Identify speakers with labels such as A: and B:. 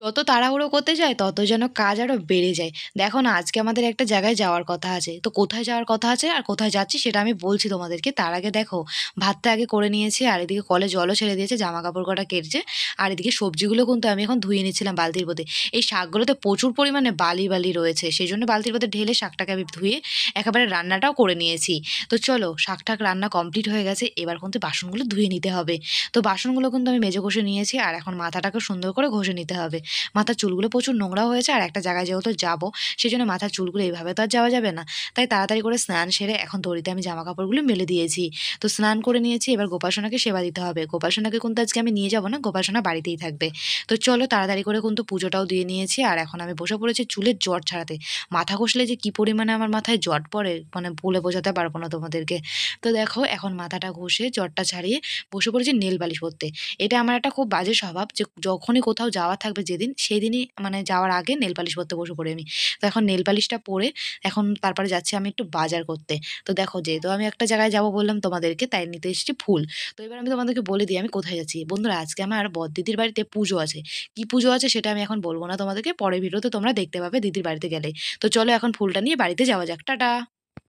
A: যত তাড়াহুড়ো করতে যাই তত যেন কাজ আরো বেড়ে যায়। দেখো না, আজকে আমাদের একটা জায়গায় যাওয়ার কথা আছে। তো কোথায় যাওয়ার কথা আছে আর কোথায় যাচ্ছি সেটা আমি বলছি তোমাদেরকে। তার আগে দেখো, ভাতটা আগে করে নিয়েছি আর এদিকে কলে জলও ছেড়ে দিয়েছে, জামাকাপড় কটা কেচেছে। আর এদিকে সবজিগুলো কিন্তু আমি এখন ধুয়ে নিচ্ছিলাম বালতির মধ্যে। এই শাকগুলোতে প্রচুর পরিমাণে বালি রয়েছে। সেজন্য বালতির মধ্যে ঢেলে শাকটাকে আমি ধুয়ে একেবারে রান্নাটাও করে নিয়েছি। তো চলো, শাক-টাক রান্না কমপ্লিট হয়ে গেছে। এবার কিন্তু বাসনগুলো ধুয়ে নিতে হবে। তো বাসনগুলো কিন্তু আমি মেজে ঘষে নিয়েছি আর এখন মাথাটাকে সুন্দর করে ঘষে নিতে হবে। মাথার চুলগুলো প্রচুর নোংরা হয়েছে আর একটা জায়গায় যেহেতু যাবো, সেজন্য মাথার চুলগুলো এভাবে তো আর যাওয়া যাবে না। তাই তাড়াতাড়ি করে স্নান সেরে এখন দড়িতে আমি জামাকাপড়গুলো মেলে দিয়েছি। তো স্নান করে নিয়েছি, এবার গোপাল সেবা দিতে হবে। গোপাল সোনাকে কিন্তু আজকে আমি নিয়ে যাবো না, গোপাল সোনা বাড়িতেই থাকবে। তো চলো তাড়াতাড়ি করে কিন্তু পুজোটাও দিয়ে নিয়েছি আর এখন আমি বসে পড়েছি চুলের জট ছাড়াতে। মাথা ঘষলে যে কি পরিমাণে আমার মাথায় জট পড়ে মানে বলে বোঝাতে পারবো না তোমাদেরকে। তো দেখো, এখন মাথাটা ঘষে জটটা ছাড়িয়ে বসে পড়েছি নেল পালিশ করতে। এটা আমার একটা খুব বাজে স্বভাব যে যখনই কোথাও যাওয়া থাকবে যেদিন, সেদিনই মানে যাওয়ার আগে নেল পালিশ পরতে বসে পড়ি আমি। তো এখন নেল পালিশটা পরে এখন তারপরে যাচ্ছি আমি একটু বাজার করতে। তো দেখো, যেহেতু আমি একটা জায়গায় যাবো বললাম তোমাদেরকে, তাই নিতে এসেছি ফুল। তো এবার আমি তোমাদেরকে বলে দিই আমি কোথায় যাচ্ছি। বন্ধুরা, আজকে আমার বড়দিদির বাড়িতে পুজো আছে। কি পুজো আছে সেটা আমি এখন বলব না তোমাদেরকে, পরের ভিডিওতে তোমরা দেখতে পাবে দিদির বাড়িতে গেলে। তো চলো এখন ফুলটা নিয়ে বাড়িতে যাওয়া যাক। টাটা।